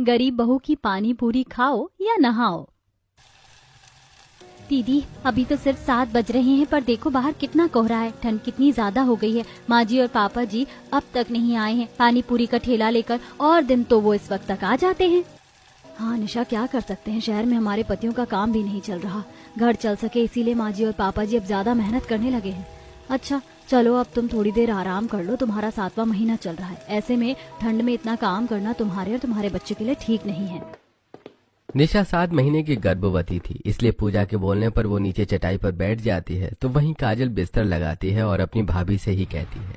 गरीब बहू की पानी पूरी खाओ या नहाओ। दीदी अभी तो सिर्फ 7 बज रहे हैं, पर देखो बाहर कितना कोहरा है, ठंड कितनी ज्यादा हो गई है। माँ जी और पापा जी अब तक नहीं आए हैं पानी पूरी का ठेला लेकर, और दिन तो वो इस वक्त तक आ जाते हैं। हाँ निशा, क्या कर सकते हैं, शहर में हमारे पतियों का काम भी नहीं चल रहा। घर चल सके इसीलिए माँ जी और पापा जी अब ज्यादा मेहनत करने लगे हैं। अच्छा चलो अब तुम थोड़ी देर आराम कर लो, तुम्हारा 7वां महीना चल रहा है। ऐसे में ठंड में इतना काम करना तुम्हारे और तुम्हारे बच्चे के लिए ठीक नहीं है। निशा 7 महीने की गर्भवती थी, इसलिए पूजा के बोलने पर वो नीचे चटाई पर बैठ जाती है तो वहीं काजल बिस्तर लगाती है और अपनी भाभी से ही कहती है,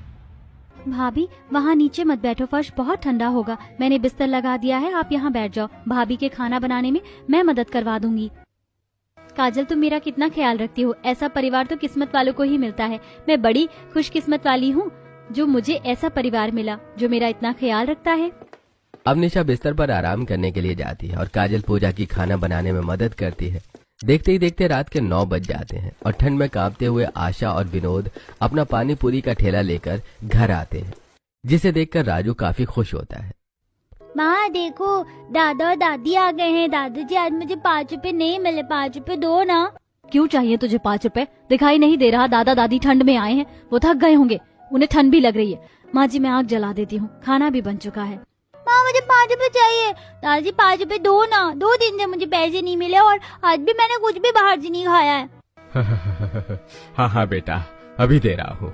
भाभी वहाँ नीचे मत बैठो, फर्श बहुत ठंडा होगा। मैंने बिस्तर लगा दिया है, आप यहाँ बैठ जाओ। भाभी के खाना बनाने में मैं मदद करवा दूंगी। काजल तुम मेरा कितना ख्याल रखती हो, ऐसा परिवार तो किस्मत वालों को ही मिलता है। मैं बड़ी खुशकिस्मत वाली हूँ जो मुझे ऐसा परिवार मिला जो मेरा इतना ख्याल रखता है। अब निशा बिस्तर पर आराम करने के लिए जाती है और काजल पूजा की खाना बनाने में मदद करती है। देखते ही देखते रात के 9 बज जाते हैं और ठंड में कांपते हुए आशा और विनोद अपना पानी पूरी का ठेला लेकर घर आते हैं, जिसे देखकर राजू काफी खुश होता है। माँ देखो दादा और दादी आ गए हैं। दादाजी आज मुझे 5 रुपए नहीं मिले, 5 रुपए दो ना। क्यों चाहिए तुझे 5 रुपए? दिखाई नहीं दे रहा दादा दादी ठंड में आए हैं, वो थक गए होंगे, उन्हें ठंड भी लग रही है। माँ जी मैं आग जला देती हूँ, खाना भी बन चुका है। माँ मुझे 5 रुपए चाहिए। दादाजी 5 रुपए दो ना, 2 दिन से मुझे पैसे नहीं मिले और आज भी मैंने कुछ भी बाहर से नहीं खाया है। हाँ बेटा अभी दे रहा हूँ।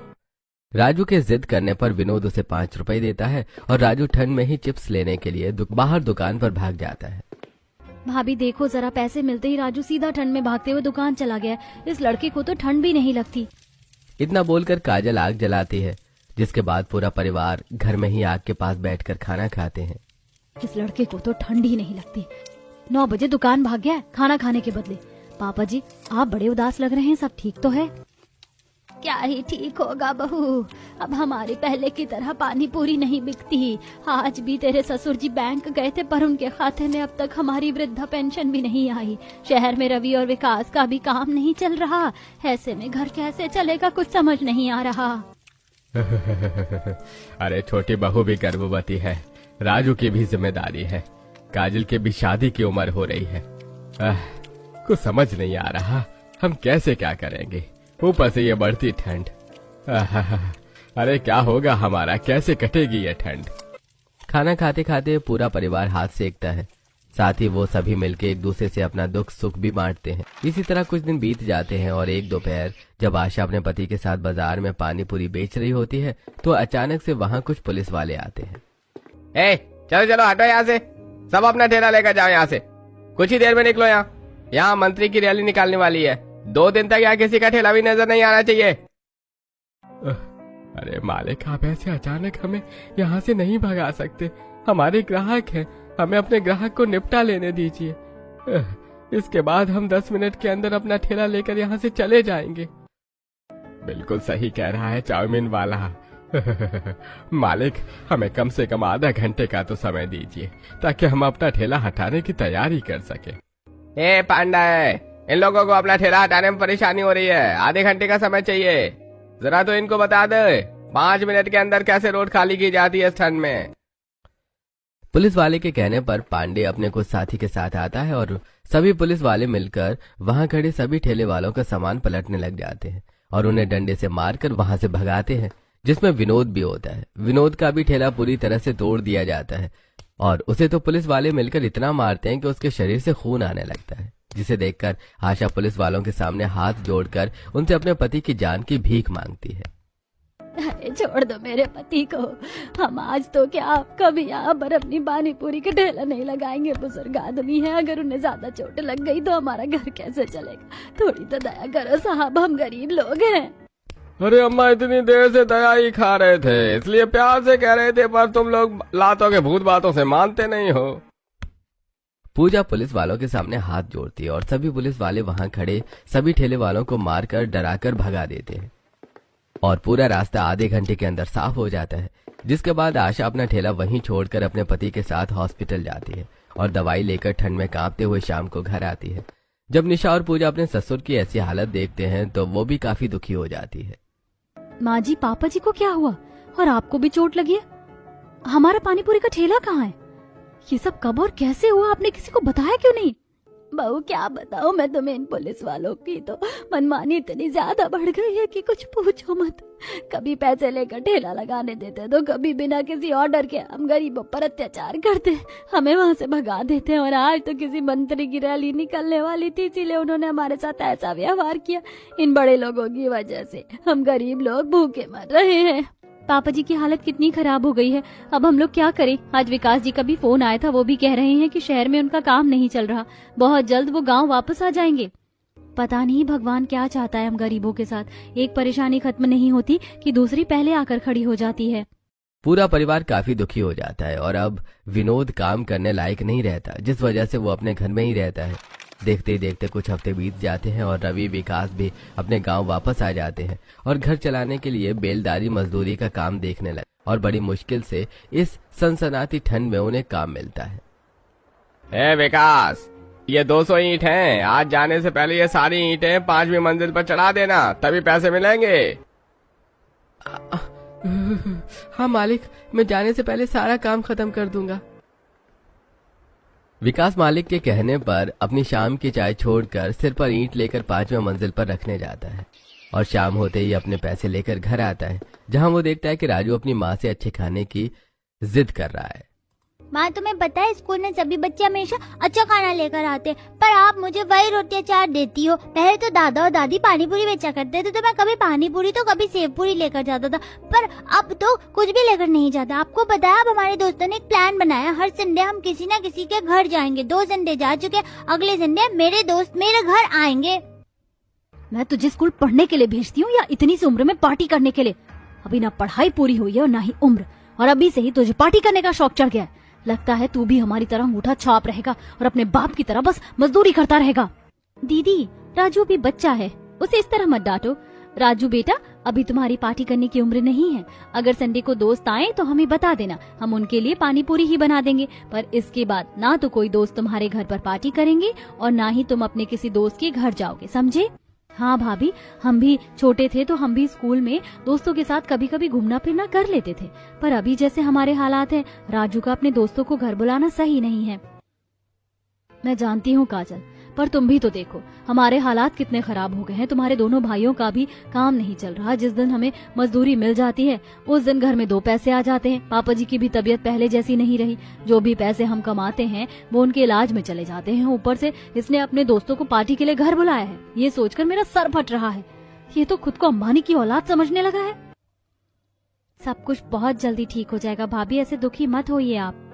राजू के जिद करने पर विनोद उसे 5 रुपए देता है और राजू ठंड में ही चिप्स लेने के लिए बाहर दुकान पर भाग जाता है। भाभी देखो जरा, पैसे मिलते ही राजू सीधा ठंड में भागते हुए दुकान चला गया। इस लड़के को तो ठंड भी नहीं लगती। इतना बोलकर काजल आग जलाती है, जिसके बाद पूरा परिवार घर में ही आग के पास बैठकर खाना खाते हैं। इस लड़के को तो ठंड ही नहीं लगती, 9 बजे दुकान भाग गया है खाना खाने के बदले। पापा जी आप बड़े उदास लग रहे हैं, सब ठीक तो है? क्या ही ठीक होगा बहू, अब हमारी पहले की तरह पानी पूरी नहीं बिकती। आज भी तेरे ससुर जी बैंक गए थे, पर उनके खाते में अब तक हमारी वृद्धा पेंशन भी नहीं आई। शहर में रवि और विकास का भी काम नहीं चल रहा, ऐसे में घर कैसे चलेगा कुछ समझ नहीं आ रहा। अरे छोटी बहू भी गर्भवती है, राजू की भी जिम्मेदारी है, काजल की भी शादी की उम्र हो रही है। कुछ समझ नहीं आ रहा हम कैसे क्या करेंगे, ऊपर से ये बढ़ती ठंड। अरे क्या होगा हमारा, कैसे कटेगी ये ठंड। खाना खाते खाते पूरा परिवार हाथ सेकता है, साथ ही वो सभी मिलकर एक दूसरे से अपना दुख सुख भी बांटते हैं। इसी तरह कुछ दिन बीत जाते हैं और एक दोपहर जब आशा अपने पति के साथ बाजार में पानी पूरी बेच रही होती है तो अचानक से वहाँ कुछ पुलिस वाले आते हैं। चलो चलो हटो यहाँ से, सब अपना ठेला लेकर जाओ यहाँ से, कुछ ही देर में निकलो। यहाँ मंत्री की रैली निकालने वाली है, 2 दिन तक यहाँ किसी का ठेला भी नजर नहीं आना चाहिए। अरे मालिक आप ऐसे अचानक हमें यहाँ से नहीं भगा सकते, हमारे ग्राहक हैं, हमें अपने ग्राहक को निपटा लेने दीजिए, इसके बाद हम 10 मिनट के अंदर अपना ठेला लेकर यहाँ से चले जाएंगे। बिल्कुल सही कह रहा है चाउमीन वाला। मालिक हमें कम से कम आधा घंटे का तो समय दीजिए ताकि हम अपना ठेला हटाने की तैयारी कर सके। पांडा इन लोगों को अपना ठेला हटाने में परेशानी हो रही है, आधे घंटे का समय चाहिए, जरा तो इनको बता दे 5 मिनट के अंदर कैसे रोड खाली की जाती है इस ठंड में। पुलिस वाले के कहने पर पांडे अपने कुछ साथी के साथ आता है और सभी पुलिस वाले मिलकर वहां खड़े सभी ठेले वालों का सामान पलटने लग जाते हैं और उन्हें डंडे से मारकर वहां से भगाते हैं, जिसमें विनोद भी होता है। विनोद का भी ठेला पूरी तरह से तोड़ दिया जाता है और उसे तो पुलिस वाले मिलकर इतना मारते हैं कि उसके शरीर से खून आने लगता है, जिसे देखकर आशा पुलिस वालों के सामने हाथ जोड़कर उनसे अपने पति की जान की भीख मांगती है। अरे छोड़ दो मेरे पति को, हम आज तो क्या कभी यहाँ पर अपनी पानी पूरी का ठेला नहीं लगाएंगे। बुजुर्ग आदमी है, अगर उन्हें ज्यादा चोट लग गई तो हमारा घर कैसे चलेगा। थोड़ी तो दया करो साहब, हम गरीब लोग हैं। अरे अम्मा इतनी देर से दया ही खा रहे थे, इसलिए प्यार से कह रहे थे, पर तुम लोग लातों के भूत बातों से मानते नहीं हो। पूजा पुलिस वालों के सामने हाथ जोड़ती है और सभी पुलिस वाले वहां खड़े सभी ठेले वालों को मारकर डराकर भगा देते हैं और पूरा रास्ता आधे घंटे के अंदर साफ हो जाता है, जिसके बाद आशा अपना ठेला वहीं छोड़कर अपने पति के साथ हॉस्पिटल जाती है और दवाई लेकर ठंड में कांपते हुए शाम को घर आती है। जब निशा और पूजा अपने ससुर की ऐसी हालत देखते हैं तो वो भी काफी दुखी हो जाती है। माँ जी पापा जी को क्या हुआ और आपको भी चोट लगी है? हमारा पानी पूरी का ठेला कहाँ है? ये सब कब और कैसे हुआ, आपने किसी को बताया क्यों नहीं? बहू क्या बताऊं मैं तुम्हें, इन पुलिस वालों की तो मनमानी इतनी ज्यादा बढ़ गई है कि कुछ पूछो मत। कभी पैसे लेकर ठेला लगाने देते तो कभी बिना किसी ऑर्डर के हम गरीबों पर अत्याचार करते, हमें वहां से भगा देते। और आज तो किसी मंत्री की रैली निकलने वाली थी, इसीलिए उन्होंने हमारे साथ ऐसा व्यवहार किया। इन बड़े लोगों की वजह से हम गरीब लोग भूखे मर रहे हैं। पापा जी की हालत कितनी खराब हो गई है, अब हम लोग क्या करें? आज विकास जी का भी फोन आया था, वो भी कह रहे हैं कि शहर में उनका काम नहीं चल रहा, बहुत जल्द वो गांव वापस आ जाएंगे। पता नहीं भगवान क्या चाहता है हम गरीबों के साथ। एक परेशानी खत्म नहीं होती कि दूसरी पहले आकर खड़ी हो जाती है। पूरा परिवार काफी दुखी हो जाता है और अब विनोद काम करने लायक नहीं रहता, जिस वजह से वो अपने घर में ही रहता है। देखते ही देखते कुछ हफ्ते बीत जाते हैं और रवि विकास भी अपने गांव वापस आ जाते हैं और घर चलाने के लिए बेलदारी मजदूरी का काम देखने लगे और बड़ी मुश्किल से इस सनसनाती ठंड में उन्हें काम मिलता है। ए विकास, ये 200 ईंट हैं, आज जाने से पहले ये सारी ईंटें 5वीं मंजिल पर चढ़ा देना, तभी पैसे मिलेंगे। हाँ मालिक, मैं जाने से पहले सारा काम खत्म कर दूंगा। विकास मालिक के कहने पर अपनी शाम की चाय छोड़कर सिर पर ईंट लेकर 5वीं मंजिल पर रखने जाता है और शाम होते ही अपने पैसे लेकर घर आता है, जहां वो देखता है कि राजू अपनी माँ से अच्छे खाने की जिद कर रहा है। माँ, तुम्हें पता है स्कूल में सभी बच्चे हमेशा अच्छा खाना लेकर आते, पर आप मुझे वही रोटी अचार देती हो। पहले तो दादा और दादी पानी पूरी बेचा करते थे, तो मैं कभी पानी पूरी तो कभी सेव पूरी लेकर जाता था, पर अब तो कुछ भी लेकर नहीं जाता। आपको पता है, अब हमारे दोस्तों ने एक प्लान बनाया, हर संडे हम किसी न किसी के घर जाएंगे। 2 संडे जा चुके, अगले संडे मेरे दोस्त मेरे घर आएंगे। मैं तुझे स्कूल पढ़ने के लिए भेजती हूँ या इतनी सी उम्र में पार्टी करने के लिए? अभी ना पढ़ाई पूरी हुई है और ना ही उम्र, और अभी से ही तुझे पार्टी करने का शौक चढ़ गया है। लगता है तू भी हमारी तरह अंगूठा छाप रहेगा और अपने बाप की तरह बस मजदूरी करता रहेगा। दीदी, राजू भी बच्चा है, उसे इस तरह मत डांटो। राजू बेटा, अभी तुम्हारी पार्टी करने की उम्र नहीं है। अगर संडे को दोस्त आए तो हमें बता देना, हम उनके लिए पानी पूरी ही बना देंगे। पर इसके बाद ना तो कोई दोस्त तुम्हारे घर पर पार्टी करेंगे और ना ही तुम अपने किसी दोस्त के घर जाओगे, समझे? हाँ भाभी, हम भी छोटे थे तो हम भी स्कूल में दोस्तों के साथ कभी कभी घूमना फिरना कर लेते थे, पर अभी जैसे हमारे हालात हैं, राजू का अपने दोस्तों को घर बुलाना सही नहीं है। मैं जानती हूँ काजल, पर तुम भी तो देखो हमारे हालात कितने खराब हो गए हैं। तुम्हारे दोनों भाइयों का भी काम नहीं चल रहा। जिस दिन हमें मजदूरी मिल जाती है उस दिन घर में 2 पैसे आ जाते हैं। पापा जी की भी तबीयत पहले जैसी नहीं रही, जो भी पैसे हम कमाते हैं वो उनके इलाज में चले जाते हैं। ऊपर से इसने अपने दोस्तों को पार्टी के लिए घर बुलाया है, ये सोचकर मेरा सर फट रहा है। ये तो खुद को अंबानी की औलाद समझने लगा है। सब कुछ बहुत जल्दी ठीक हो जाएगा भाभी, ऐसे दुखी मत होइए आप।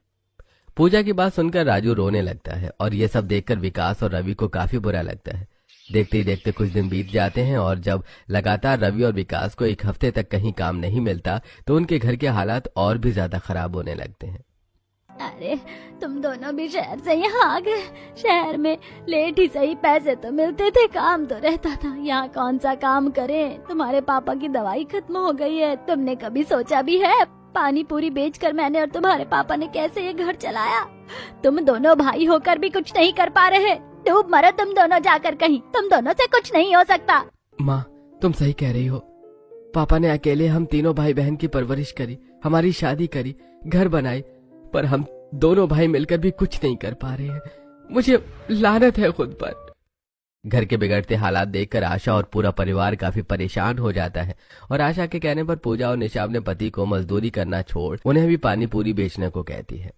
पूजा की बात सुनकर राजू रोने लगता है और ये सब देखकर विकास और रवि को काफी बुरा लगता है। देखते ही देखते कुछ दिन बीत जाते हैं और जब लगातार रवि और विकास को 1 हफ्ते तक कहीं काम नहीं मिलता तो उनके घर के हालात और भी ज्यादा खराब होने लगते हैं। अरे तुम दोनों भी शहर से यहाँ आ गए। शहर में लेट ही सही पैसे तो मिलते थे, काम तो रहता था। यहाँ कौन सा काम करें? तुम्हारे पापा की दवाई खत्म हो गई है। तुमने कभी सोचा भी है पानी पूरी बेचकर मैंने और तुम्हारे पापा ने कैसे ये घर चलाया? तुम दोनों भाई होकर भी कुछ नहीं कर पा रहे। डूब मरो तुम दोनों जाकर कहीं, तुम दोनों से कुछ नहीं हो सकता। माँ, तुम सही कह रही हो। पापा ने अकेले हम तीनों भाई बहन की परवरिश करी, हमारी शादी करी, घर बनाई, पर हम दोनों भाई मिलकर भी कुछ नहीं कर पा रहे हैं। मुझे लानत है खुद पर। घर के बिगड़ते हालात देखकर आशा और पूरा परिवार काफी परेशान हो जाता है और आशा के कहने पर पूजा और निशा अपने पति को मजदूरी करना छोड़ उन्हें भी पानी पूरी बेचने को कहती है।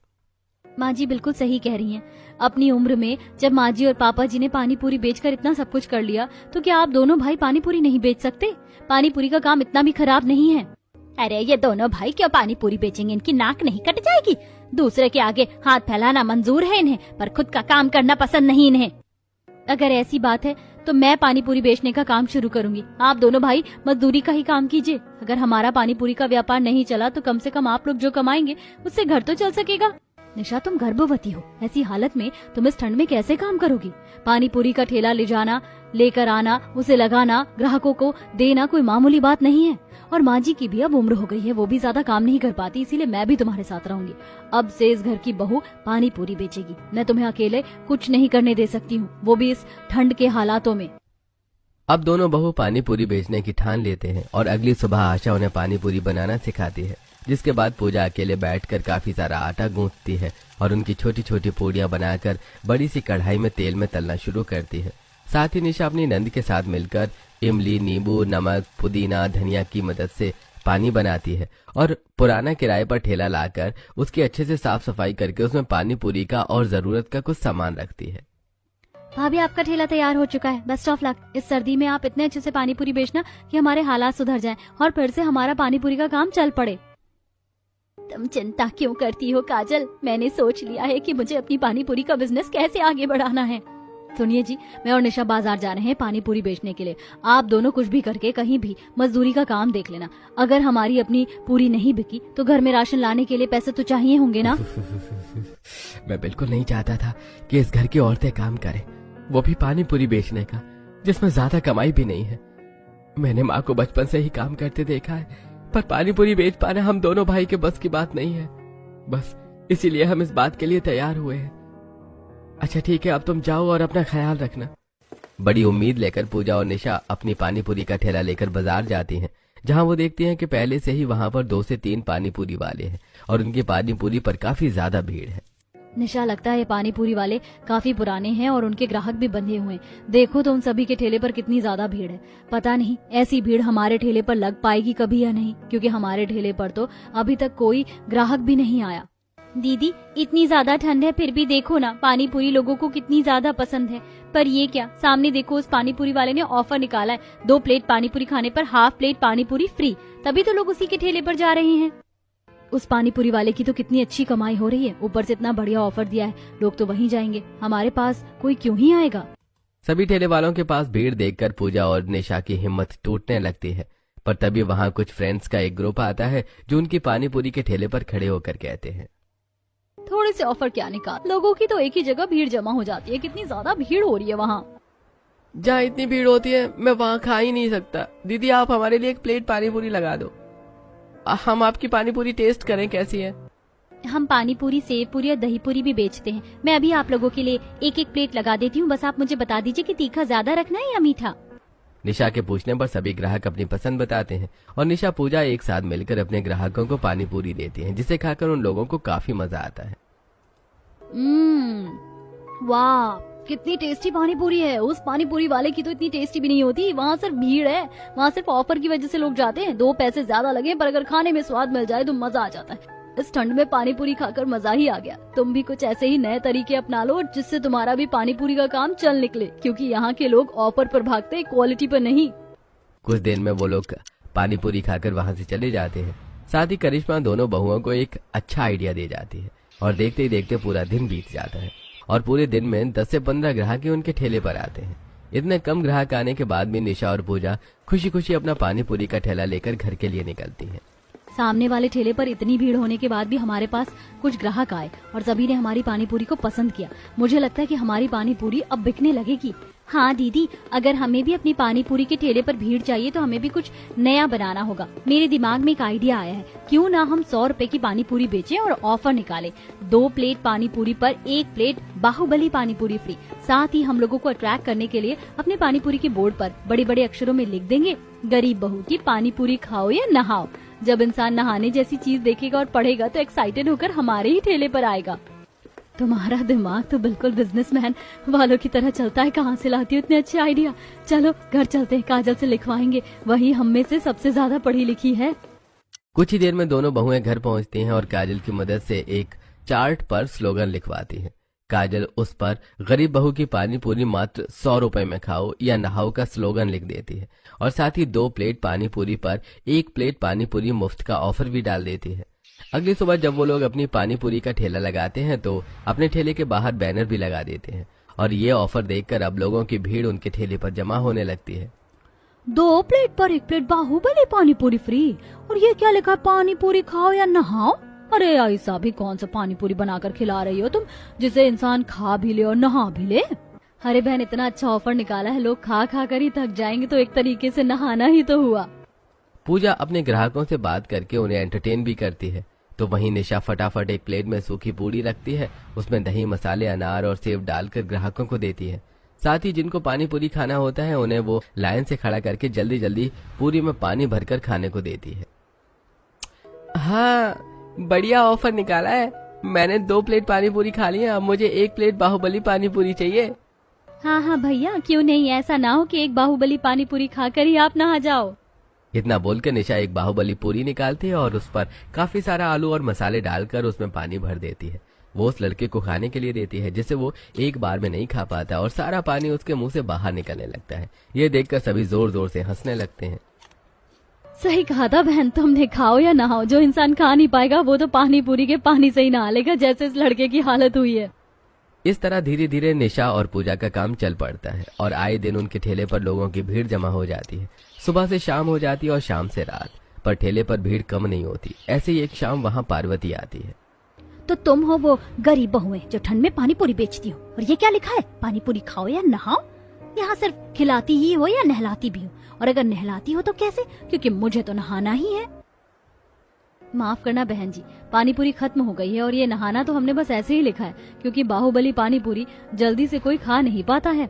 माँ जी बिल्कुल सही कह रही हैं। अपनी उम्र में जब माँ जी और पापा जी ने पानी पूरी बेचकर इतना सब कुछ कर लिया, तो क्या आप दोनों भाई पानी पूरी नहीं बेच सकते? पानी पूरी का काम इतना भी खराब नहीं है। अरे ये दोनों भाई क्यों पानी पूरी बेचेंगे? इनकी नाक नहीं कट जाएगी? दूसरे के आगे हाथ फैलाना मंजूर है इन्हें, पर खुद का काम करना पसंद नहीं इन्हें। अगर ऐसी बात है तो मैं पानी पूरी बेचने का काम शुरू करूंगी। आप दोनों भाई मजदूरी का ही काम कीजिए। अगर हमारा पानी पूरी का व्यापार नहीं चला तो कम से कम आप लोग जो कमाएंगे उससे घर तो चल सकेगा। निशा, तुम गर्भवती हो, ऐसी हालत में तुम इस ठंड में कैसे काम करोगी? पानी पूरी का ठेला ले जाना, लेकर आना, उसे लगाना, ग्राहकों को देना कोई मामूली बात नहीं है। और माँ जी की भी अब उम्र हो गई है, वो भी ज्यादा काम नहीं कर पाती, इसीलिए मैं भी तुम्हारे साथ रहूंगी। अब से इस घर की बहू पानी पूरी बेचेगी। मैं तुम्हें अकेले कुछ नहीं करने दे सकती हूँ, वो भी इस ठंड के हालातों में। अब दोनों बहू पानी पूरी बेचने की ठान लेते हैं और अगली सुबह आशा उन्हें पानी पूरी बनाना सिखाती है। जिसके बाद पूजा अकेले बैठकर काफी सारा आटा गूंथती है और उनकी छोटी छोटी पूड़ियां बनाकर बड़ी सी कढ़ाई में तेल में तलना शुरू करती है। साथ ही निशा अपनी नंद के साथ मिलकर इमली, नींबू, नमक, पुदीना, धनिया की मदद से पानी बनाती है और पुराना किराए पर ठेला लाकर उसकी अच्छे से साफ सफाई करके उसमें पानी पूरी का और जरूरत का कुछ सामान रखती है। भाभी आपका ठेला तैयार हो चुका है, बेस्ट ऑफ लक। इस सर्दी में आप इतने अच्छे से पानी पूरी बेचना कि हमारे हालात सुधर जाएं और फिर से हमारा पानी पूरी का काम चल पड़े। तुम चिंता क्यों करती हो काजल, मैंने सोच लिया है कि मुझे अपनी पानी पूरी का बिजनेस कैसे आगे बढ़ाना है। सुनिए जी, मैं और निशा बाजार जा रहे हैं पानी पूरी बेचने के लिए। आप दोनों कुछ भी करके कहीं भी मजदूरी का काम देख लेना। अगर हमारी अपनी पूरी नहीं बिकी तो घर में राशन लाने के लिए पैसे तो चाहिए होंगे ना। मैं बिल्कुल नहीं चाहता था कि इस घर की औरतें काम करें, वो भी पानी पूरी बेचने का, जिसमें ज्यादा कमाई भी नहीं है। मैंने माँ को बचपन से ही काम करते देखा है, पर पानी पूरी बेच पाना हम दोनों भाई के बस की बात नहीं है। बस इसीलिए हम इस बात के लिए तैयार हुए हैं। अच्छा ठीक है, अब तुम जाओ और अपना ख्याल रखना। बड़ी उम्मीद लेकर पूजा और निशा अपनी पानी पूरी का ठेला लेकर बाजार जाती हैं, जहां वो देखती हैं कि पहले से ही वहां पर 2 से 3 पानी पूरी वाले हैं और उनकी पानी पूरी पर काफी ज्यादा भीड़ है। निशा, लगता है ये पानी पूरी वाले काफी पुराने हैं और उनके ग्राहक भी बंधे हुए हैं। देखो तो उन सभी के ठेले पर कितनी ज्यादा भीड़ है। पता नहीं ऐसी भीड़ हमारे ठेले पर लग पाएगी कभी या नहीं, क्योंकि हमारे ठेले पर तो अभी तक कोई ग्राहक भी नहीं आया। दीदी, इतनी ज्यादा ठंड है फिर भी देखो ना पानी पूरी लोगों को कितनी ज्यादा पसंद है। पर ये क्या, सामने देखो उस पानी पूरी वाले ने ऑफर निकाला है, 2 प्लेट पानी पूरी खाने पर हाफ प्लेट पानी पूरी फ्री। तभी तो लोग उसी के ठेले पर जा रहे हैं। उस पानी पूरी वाले की तो कितनी अच्छी कमाई हो रही है, ऊपर से इतना बढ़िया ऑफर दिया है, लोग तो वहीं जाएंगे, हमारे पास कोई क्यों ही आएगा। सभी ठेले वालों के पास भीड़ देखकर पूजा और निशा की हिम्मत टूटने लगती है। पर तभी वहाँ कुछ फ्रेंड्स का एक ग्रुप आता है जो उनकी पानी पूरी के ठेले पर खड़े होकर कहते हैं, थोड़े से ऑफर क्या निकाल, लोगों की तो एक ही जगह भीड़ जमा हो जाती है, कितनी ज्यादा भीड़ हो रही है वहाँ। जहाँ इतनी भीड़ होती है मैं वहाँ खा ही नहीं सकता। दीदी आप हमारे लिए एक प्लेट पानी पूरी लगा दो, हम आपकी पानी पूरी टेस्ट करें कैसी है। हम पानी पूरी, सेव पूरी और दही पूरी भी बेचते हैं। मैं अभी आप लोगों के लिए एक एक प्लेट लगा देती हूँ, बस आप मुझे बता दीजिए कि तीखा ज्यादा रखना है या मीठा। निशा के पूछने पर सभी ग्राहक अपनी पसंद बताते हैं और निशा पूजा एक साथ मिलकर अपने ग्राहकों को पानी पूरी देती हैं, जिसे खाकर उन लोगों को काफी मजा आता है। वाह, कितनी टेस्टी पानी पूरी है। उस पानी पूरी वाले की तो इतनी टेस्टी भी नहीं होती, वहाँ सिर्फ भीड़ है, वहाँ सिर्फ ऑफर की वजह से लोग जाते हैं। 2 पैसे ज्यादा लगे पर अगर खाने में स्वाद मिल जाए तो मजा आ जाता है। इस ठंड में पानी पूरी खाकर मजा ही आ गया। तुम भी कुछ ऐसे ही नए तरीके अपना लो जिससे तुम्हारा भी पानी पूरी का काम चल निकले, क्योंकि यहाँ के लोग ऑफर पर भागते, क्वालिटी पर नहीं। कुछ देर में वो लोग पानी पूरी खाकर वहाँ से चले जाते हैं। साथ ही करिश्मा दोनों बहुओं को एक अच्छा आइडिया दे जाती है और देखते ही देखते पूरा दिन बीत जाता है और पूरे दिन में 10 से 15 ग्राहक ही उनके ठेले पर आते हैं। इतने कम ग्राहक आने के बाद भी निशा और पूजा खुशी खुशी अपना पानी पूरी का ठेला लेकर घर के लिए निकलती हैं। सामने वाले ठेले पर इतनी भीड़ होने के बाद भी हमारे पास कुछ ग्राहक आए और सभी ने हमारी पानी पूरी को पसंद किया। मुझे लगता है कि हमारी पानी पूरी अब बिकने लगेगी। हाँ दीदी, अगर हमें भी अपनी पानी पूरी के ठेले पर भीड़ चाहिए तो हमें भी कुछ नया बनाना होगा। मेरे दिमाग में एक आइडिया आया है, क्यों ना हम 100 रुपए की पानी पूरी बेचें और ऑफर निकालें। 2 प्लेट पानी पूरी पर 1 प्लेट बाहुबली पानी पूरी फ्री। साथ ही हम लोगों को अट्रैक्ट करने के लिए अपने पानी पूरी के बोर्ड पर बड़े बड़े अक्षरों में लिख देंगे, गरीब बहू की पानी पूरी खाओ या नहाओ। जब इंसान नहाने जैसी चीज देखेगा और पढ़ेगा तो एक्साइटेड होकर हमारे ही ठेले पर आएगा। तुम्हारा दिमाग तो बिल्कुल बिजनेसमैन वालों की तरह चलता है, कहाँ से लाती हो इतने अच्छे आइडिया। चलो घर चलते हैं, काजल से लिखवाएंगे, वही हम में से सबसे ज्यादा पढ़ी लिखी है। कुछ ही देर में दोनों बहुएं घर पहुंचती हैं और काजल की मदद से एक चार्ट पर स्लोगन लिखवाती हैं। काजल उस पर गरीब बहू की पानी पूरी मात्र 100 रुपए में खाओ या नहाओ का स्लोगन लिख देती है और साथ ही 2 प्लेट पानी पूरी पर 1 प्लेट पानी पूरी मुफ्त का ऑफर भी डाल देती है। अगली सुबह जब वो लोग अपनी पानी पूरी का ठेला लगाते हैं तो अपने ठेले के बाहर बैनर भी लगा देते हैं और ये ऑफर देखकर अब लोगों की भीड़ उनके ठेले पर जमा होने लगती है। 2 प्लेट पर 1 प्लेट बाहुबली पानी पूरी फ्री। और ये क्या लिखा, पानी पूरी खाओ या नहाओ। अरे ऐसा भी कौन सा पानी पूरी बनाकर खिला रही हो तुम, जिसे इंसान खा भी ले और नहा भी ले। अरे बहन, इतना अच्छा ऑफर निकाला है, लोग खा खा कर ही थक जाएंगे, तो एक तरीके से नहाना ही तो हुआ। पूजा अपने ग्राहकों से बात करके उन्हें एंटरटेन भी करती है, तो वहीं निशा फटाफट एक प्लेट में सूखी पूरी रखती है, उसमें दही, मसाले, अनार और सेव डालकर ग्राहकों को देती है। साथ ही जिनको पानी पूरी खाना होता है उन्हें वो लाइन से खड़ा करके जल्दी जल्दी पूरी में पानी भरकर खाने को देती है। हाँ, बढ़िया ऑफर निकाला है। मैंने 2 प्लेट पानी पूरी खा ली है, अब मुझे 1 प्लेट बाहुबली पानी पूरी चाहिए। हाँ हाँ भैया, क्यों नहीं, ऐसा ना हो कि एक बाहुबली पानी पूरी खाकर ही आप नहा जाओ। इतना बोलकर निशा एक बाहुबली पूरी निकालती है और उस पर काफी सारा आलू और मसाले डालकर उसमें पानी भर देती है। वो उस लड़के को खाने के लिए देती है, जिसे वो एक बार में नहीं खा पाता और सारा पानी उसके मुंह से बाहर निकलने लगता है। ये देखकर सभी जोर जोर से हंसने लगते हैं। सही कहा था बहन, तुमने, खाओ या नहाओ, जो इंसान खा नहीं पाएगा वो तो पानी पूरी के पानी से ही नहा लेगा, जैसे इस लड़के की हालत हुई है। इस तरह धीरे धीरे निशा और पूजा का काम चल पड़ता है और आए दिन उनके ठेले पर लोगों की भीड़ जमा हो जाती है। सुबह से शाम हो जाती है और शाम से रात, पर ठेले पर भीड़ कम नहीं होती। ऐसे ही एक शाम वहाँ पार्वती आती है। तो तुम हो वो गरीब बहुएं जो ठंड में पानी पूरी बेचती हो, और ये क्या लिखा है, पानी पूरी खाओ या नहाओ? यहाँ सिर्फ खिलाती ही हो या नहलाती भी हो? और अगर नहलाती हो तो कैसे, क्योंकि मुझे तो नहाना ही है। माफ करना बहन जी, पानी पूरी खत्म हो गई है और ये नहाना तो हमने बस ऐसे ही लिखा है, क्योंकि बाहुबली पानी पूरी जल्दी से कोई खा नहीं पाता है।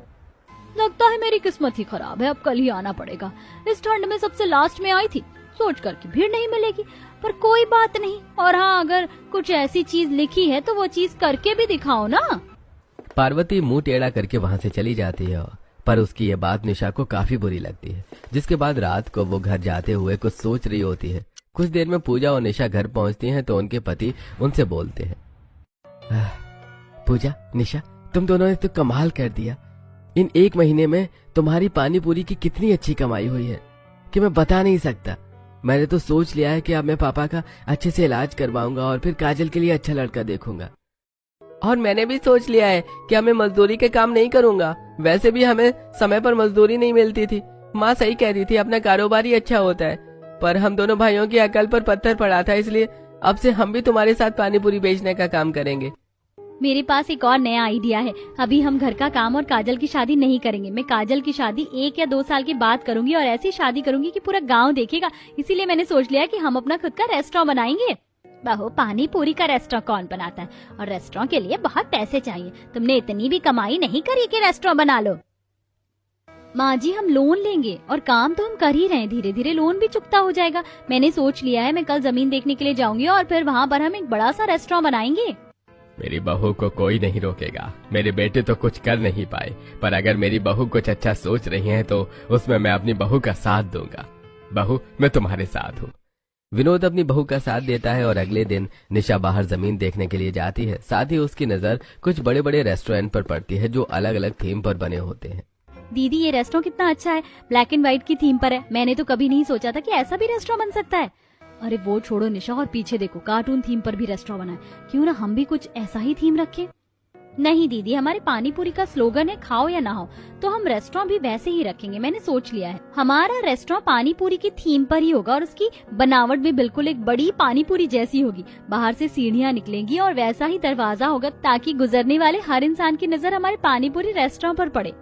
लगता है मेरी किस्मत ही खराब है, अब कल ही आना पड़ेगा। इस ठंड में सबसे लास्ट में आई थी, सोच कर कि भीड़ नहीं मिलेगी, पर कोई बात नहीं। और हाँ, अगर कुछ ऐसी चीज लिखी है तो वो चीज करके भी दिखाओ ना। पार्वती मुंह टेढ़ा करके वहाँ से चली जाती है, पर उसकी ये बात निशा को काफी बुरी लगती है। जिसके बाद रात को वो घर जाते हुए कुछ सोच रही होती है। कुछ देर में पूजा और निशा घर पहुंचती हैं तो उनके पति उनसे बोलते हैं, पूजा, निशा, तुम दोनों ने तो कमाल कर दिया। इन 1 महीने में तुम्हारी पानी पूरी की कितनी अच्छी कमाई हुई है कि मैं बता नहीं सकता। मैंने तो सोच लिया है कि अब मैं पापा का अच्छे से इलाज करवाऊंगा और फिर काजल के लिए अच्छा लड़का देखूंगा। और मैंने भी सोच लिया है कि अब मैं मजदूरी के काम नहीं करूंगा। वैसे भी हमें समय पर मजदूरी नहीं मिलती थी। माँ सही कह रही थी, अपना कारोबार ही अच्छा होता है, पर हम दोनों भाइयों की अकल पर पत्थर पड़ा था, इसलिए अब से हम भी तुम्हारे साथ पानी पूरी बेचने का काम करेंगे। मेरे पास एक और नया आइडिया है। अभी हम घर का काम और काजल की शादी नहीं करेंगे। मैं काजल की शादी 1 या 2 साल के बाद करूंगी और ऐसी शादी करूंगी कि पूरा गांव देखेगा। इसीलिए मैंने सोच लिया कि हम अपना खुद का रेस्टोरेंट बनाएंगे। बहू, पानी पूरी का रेस्टोरेंट कौन बनाता है, और रेस्टोरेंट के लिए बहुत पैसे चाहिए। तुमने इतनी भी कमाई नहीं करी कि रेस्टोरेंट बना लो। माँ जी, हम लोन लेंगे और काम तो हम कर ही रहे हैं, धीरे धीरे लोन भी चुकता हो जाएगा। मैंने सोच लिया है, मैं कल जमीन देखने के लिए जाऊंगी और फिर वहाँ पर हम एक बड़ा सा रेस्टोरेंट बनाएंगे। मेरी बहू को कोई नहीं रोकेगा। मेरे बेटे तो कुछ कर नहीं पाए, पर अगर मेरी बहू कुछ अच्छा सोच रही है तो उसमें मैं अपनी बहू का साथ दूंगा। बहू, मैं तुम्हारे साथ हूँ। विनोद अपनी बहू का साथ देता है और अगले दिन निशा बाहर जमीन देखने के लिए जाती है। साथ ही उसकी नजर कुछ बड़े बड़े रेस्टोरेंट पर पड़ती है जो अलग अलग थीम पर बने होते हैं। दीदी, ये रेस्टोरेंट कितना अच्छा है, ब्लैक एंड व्हाइट की थीम पर है। मैंने तो कभी नहीं सोचा था कि ऐसा भी रेस्टोरेंट बन सकता है। अरे वो छोड़ो निशा, और पीछे देखो, कार्टून थीम पर भी रेस्टोरेंट बना है। क्यों ना हम भी कुछ ऐसा ही थीम रखें? नहीं दीदी, हमारे पानी पूरी का स्लोगन है खाओ या नहाओ, तो हम रेस्टोरेंट भी वैसे ही रखेंगे। मैंने सोच लिया है, हमारा रेस्टोरेंट पानी पूरी की थीम पर ही होगा और उसकी बनावट भी बिल्कुल एक बड़ी पानी पूरी जैसी होगी। बाहर से सीढ़ियाँ निकलेंगी और वैसा ही दरवाजा होगा, ताकि गुजरने वाले हर इंसान की नजर हमारे पानी पूरी रेस्टोरेंट पर पड़े।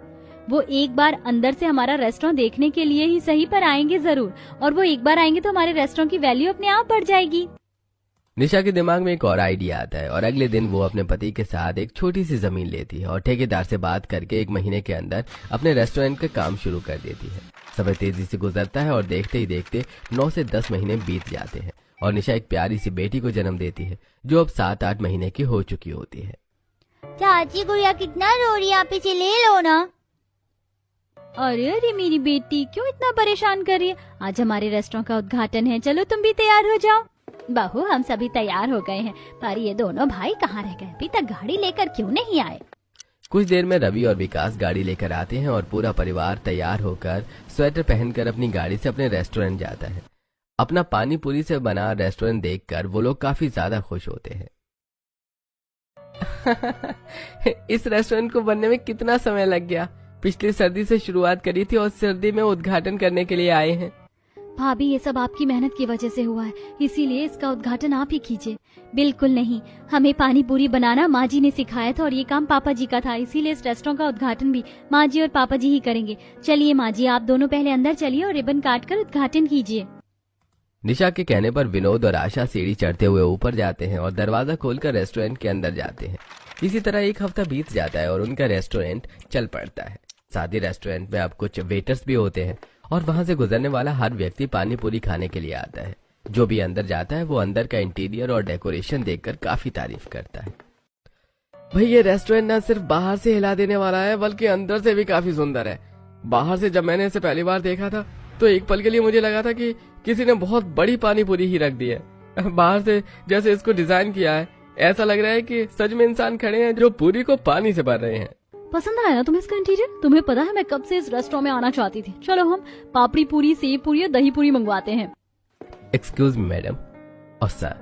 वो एक बार अंदर से हमारा रेस्टोरेंट देखने के लिए ही सही, पर आएंगे जरूर, और वो एक बार आएंगे तो हमारे रेस्टोरेंट की वैल्यू अपने आप बढ़ जाएगी। निशा के दिमाग में एक और आइडिया आता है और अगले दिन वो अपने पति के साथ एक छोटी सी जमीन लेती है और ठेकेदार से बात करके 1 महीने के अंदर अपने रेस्टोरेंट का काम शुरू कर देती है। समय तेजी से गुजरता है और देखते ही देखते 9 से 10 महीने बीत जाते हैं और निशा एक प्यारी सी बेटी को जन्म देती है जो अब 7-8 महीने की हो चुकी होती है। चाची, गुड़िया कितना रो रही है, आप इसे ले लो ना। अरे अरे मेरी बेटी क्यों इतना परेशान कर रही है? आज हमारे रेस्टोरेंट का उद्घाटन है, चलो तुम भी तैयार हो जाओ। बहू, हम सभी तैयार हो गए हैं, पर ये दोनों भाई कहाँ रह गए? अभी तक गाड़ी लेकर क्यों नहीं आए? कुछ देर में रवि और विकास गाड़ी लेकर आते हैं और पूरा परिवार तैयार होकर स्वेटर पहनकर अपनी गाड़ी से अपने रेस्टोरेंट जाता है। अपना पानी पूरी से बना रेस्टोरेंट देखकर वो लोग काफी ज्यादा खुश होते हैं। इस रेस्टोरेंट को बनने में कितना समय लग गया। पिछली सर्दी से शुरुआत करी थी और सर्दी में उद्घाटन करने के लिए आए हैं। भाभी, ये सब आपकी मेहनत की वजह से हुआ है, इसीलिए इसका उद्घाटन आप ही कीजिए। बिल्कुल नहीं, हमें पानी पूरी बनाना माँ जी ने सिखाया था और ये काम पापा जी का था, इसीलिए इस रेस्टोरेंट का उद्घाटन भी माँ जी और पापा जी ही करेंगे। चलिए माँ जी, आप दोनों पहले अंदर चलिए और रिबन काट कर उद्घाटन कीजिए। निशा के कहने पर विनोद और आशा सीढ़ी चढ़ते हुए ऊपर जाते हैं और दरवाजा खोलकर रेस्टोरेंट के अंदर जाते हैं। इसी तरह 1 हफ्ता बीत जाता है और उनका रेस्टोरेंट चल पड़ता है। साथ ही रेस्टोरेंट में अब कुछ वेटर्स भी होते हैं और वहां से गुजरने वाला हर व्यक्ति पानी पूरी खाने के लिए आता है। जो भी अंदर जाता है वो अंदर का इंटीरियर और डेकोरेशन देखकर काफी तारीफ करता है। भाई ये रेस्टोरेंट न सिर्फ बाहर से हिला देने वाला है बल्कि अंदर से भी काफी सुंदर है। बाहर से जब मैंने इसे पहली बार देखा था तो एक पल के लिए मुझे लगा था कि किसी ने बहुत बड़ी पानी पूरी ही रख दी है। बाहर से जैसे इसको डिजाइन किया है ऐसा लग रहा है कि सच में इंसान खड़े हैं जो पूरी को पानी से भर रहे हैं। पसंद आया ना तुम्हें इसका इंटीरियर? तुम्हें पता है मैं कब से इस रेस्टोरेंट में आना चाहती थी। चलो हम पापड़ी पूरी, सेव पूरी या दही पूरी मंगवाते हैं। एक्सक्यूज मी मैडम और सर,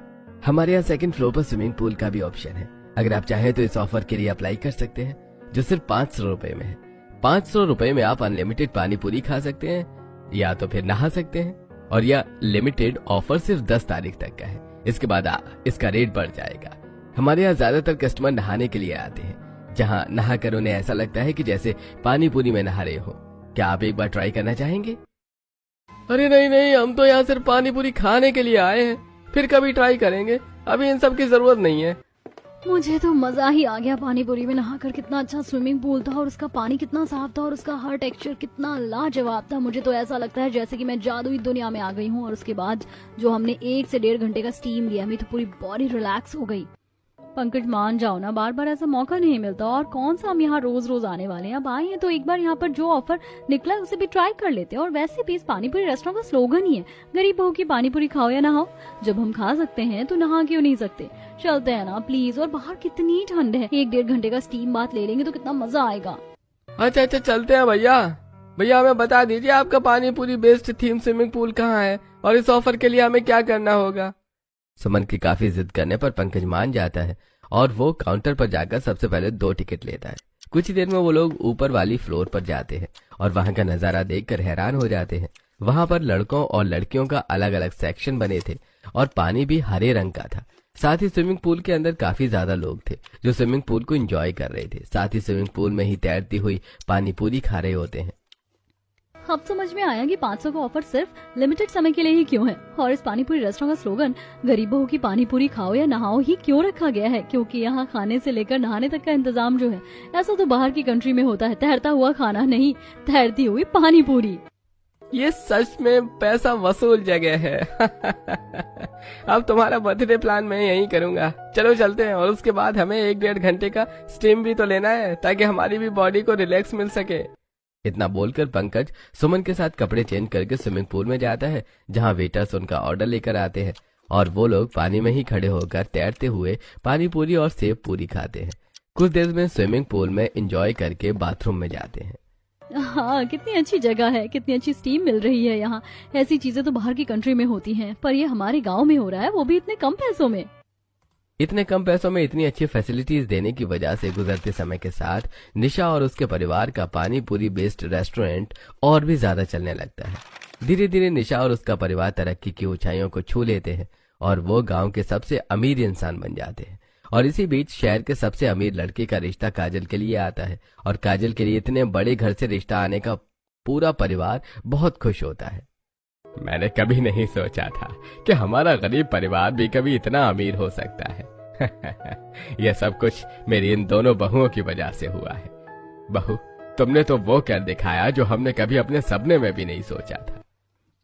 हमारे यहाँ सेकंड फ्लोर पर स्विमिंग पूल का भी ऑप्शन है। अगर आप चाहें तो इस ऑफर के लिए अप्लाई कर सकते हैं जो सिर्फ 500 रुपए में है। 500 रुपए में आप अनलिमिटेड पानी पूरी खा सकते हैं या तो फिर नहा सकते हैं, और यह लिमिटेड ऑफर सिर्फ 10 तारीख तक का है। इसके बाद इसका रेट बढ़ जाएगा। हमारे यहाँ ज्यादातर कस्टमर नहाने के लिए आते हैं, जहाँ नहाकर उन्हें ऐसा लगता है कि जैसे पानी पूरी में नहा रहे हो। क्या आप एक बार ट्राई करना चाहेंगे? अरे नहीं नहीं, हम तो यहाँ सिर्फ पानी पूरी खाने के लिए आए हैं, फिर कभी ट्राई करेंगे, अभी इन सब की जरूरत नहीं है। मुझे तो मजा ही आ गया पानी पूरी में नहाकर। कितना अच्छा स्विमिंग पूल था और उसका पानी कितना साफ था और उसका हर टेक्सचर कितना लाजवाब था। मुझे तो ऐसा लगता है जैसे कि मैं जादुई दुनिया में आ गई हूँ। और उसके बाद जो हमने 1 से 1.5 घंटे का स्टीम लिया, मेरी तो पूरी बॉडी रिलैक्स हो गई। पंकज मान जाओ ना, बार बार ऐसा मौका नहीं मिलता और कौन सा हम यहाँ रोज रोज आने वाले हैं। अब आए हैं तो एक बार यहाँ पर जो ऑफर निकला उसे भी ट्राई कर लेते हैं। और वैसे भी इस पानीपुरी रेस्टोरेंट का स्लोगन ही है, गरीब बहू की पानीपुरी खाओ या नहाओ। जब हम खा सकते हैं तो नहा क्यों नहीं सकते? चलते हैं ना प्लीज। और बाहर कितनी ठंड है, 1-1.5 घंटे का स्टीम बात ले लेंगे तो कितना मजा आएगा। अच्छा चलते हैं भैया। भैया हमें बता दीजिए आपका पानी पूरी बेस्ड थीम स्विमिंग पूल कहाँ है और इस ऑफर के लिए हमें क्या करना होगा? सुमन की काफी जिद करने पर पंकज मान जाता है और वो काउंटर पर जाकर सबसे पहले 2 टिकट लेता है। कुछ ही देर में वो लोग ऊपर वाली फ्लोर पर जाते हैं और वहां का नजारा देखकर हैरान हो जाते हैं। वहां पर लड़कों और लड़कियों का अलग अलग सेक्शन बने थे और पानी भी हरे रंग का था। साथ ही स्विमिंग पूल के अंदर काफी ज्यादा लोग थे जो स्विमिंग पूल को एंजॉय कर रहे थे। साथ ही स्विमिंग पूल में ही तैरती हुई पानी पूरी खा रहे होते हैं। अब समझ में आया कि 500 का ऑफर सिर्फ लिमिटेड समय के लिए ही क्यों है और इस पानीपुरी रेस्टोरेंट का स्लोगन गरीबों की पानीपुरी खाओ या नहाओ ही क्यों रखा गया है। क्योंकि यहाँ खाने से लेकर नहाने तक का इंतजाम जो है ऐसा तो बाहर की कंट्री में होता है। तैरता हुआ खाना नहीं, तैरती हुई पानीपुरी। ये सच में पैसा वसूल जगह है। अब तुम्हारा बर्थडे प्लान मैं यही करूंगा। चलो चलते हैं और उसके बाद हमें 1-1.5 घंटे का स्टीम भी तो लेना है ताकि हमारी भी बॉडी को रिलैक्स मिल सके। इतना बोलकर पंकज सुमन के साथ कपड़े चेंज करके स्विमिंग पूल में जाता है, जहां वेटर्स उनका ऑर्डर लेकर आते हैं और वो लोग पानी में ही खड़े होकर तैरते हुए पानी पूरी और सेव पूरी खाते हैं। कुछ देर में स्विमिंग पूल में एंजॉय करके बाथरूम में जाते हैं। हाँ, कितनी अच्छी जगह है, कितनी अच्छी स्टीम मिल रही है यहाँ। ऐसी चीजें तो बाहर की कंट्री में होती हैं, पर ये हमारे गांव में हो रहा है, वो भी इतने कम पैसों में। इतने कम पैसों में इतनी अच्छी फैसिलिटीज देने की वजह से गुजरते समय के साथ निशा और उसके परिवार का पानी पूरी बेस्ड रेस्टोरेंट और भी ज्यादा चलने लगता है। धीरे धीरे निशा और उसका परिवार तरक्की की ऊंचाइयों को छू लेते हैं और वो गांव के सबसे अमीर इंसान बन जाते हैं। और इसी बीच शहर के सबसे अमीर लड़के का रिश्ता काजल के लिए आता है और काजल के लिए इतने बड़े घर से रिश्ता आने का पूरा परिवार बहुत खुश होता है। मैंने कभी नहीं सोचा था कि हमारा गरीब परिवार भी कभी इतना अमीर हो सकता है। यह सब कुछ मेरी इन दोनों बहुओं की वजह से हुआ है। बहू, तुमने तो वो कर दिखाया जो हमने कभी अपने सपने में भी नहीं सोचा था।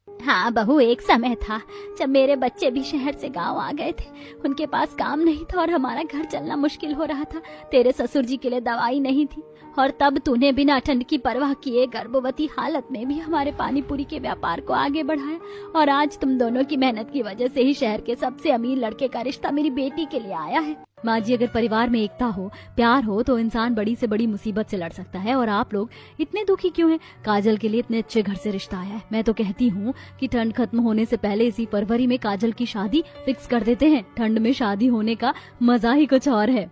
हाँ बहू, एक समय था जब मेरे बच्चे भी शहर से गांव आ गए थे। उनके पास काम नहीं था और हमारा घर चलना मुश्किल हो रहा था। तेरे ससुर जी के लिए दवाई नहीं थी और तब तूने बिना ठंड की परवाह किए गर्भवती हालत में भी हमारे पानी पूरी के व्यापार को आगे बढ़ाया। और आज तुम दोनों की मेहनत की वजह से ही शहर के सबसे अमीर लड़के का रिश्ता मेरी बेटी के लिए आया है। माँ जी, अगर परिवार में एकता हो, प्यार हो तो इंसान बड़ी से बड़ी मुसीबत से लड़ सकता है। और आप लोग इतने दुखी क्यों हैं? काजल के लिए इतने अच्छे घर से रिश्ता आया है। मैं तो कहती हूँ कि ठंड खत्म होने से पहले इसी फरवरी में काजल की शादी फिक्स कर देते हैं। ठंड में शादी होने का मजा ही कुछ और है।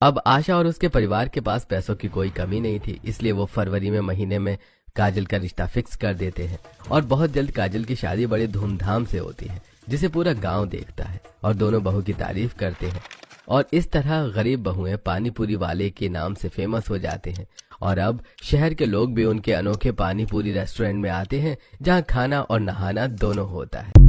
अब आशा और उसके परिवार के पास पैसों की कोई कमी नहीं थी, इसलिए वो फरवरी में महीने में काजल का रिश्ता फिक्स कर देते हैं। और बहुत जल्द काजल की शादी बड़े धूमधाम से होती है, जिसे पूरा गांव देखता है और दोनों बहू की तारीफ करते हैं। और इस तरह गरीब बहुएं पानीपुरी वाले के नाम से फेमस हो जाते हैं। और अब शहर के लोग भी उनके अनोखे पानीपुरी रेस्टोरेंट में आते हैं, जहां खाना और नहाना दोनों होता है।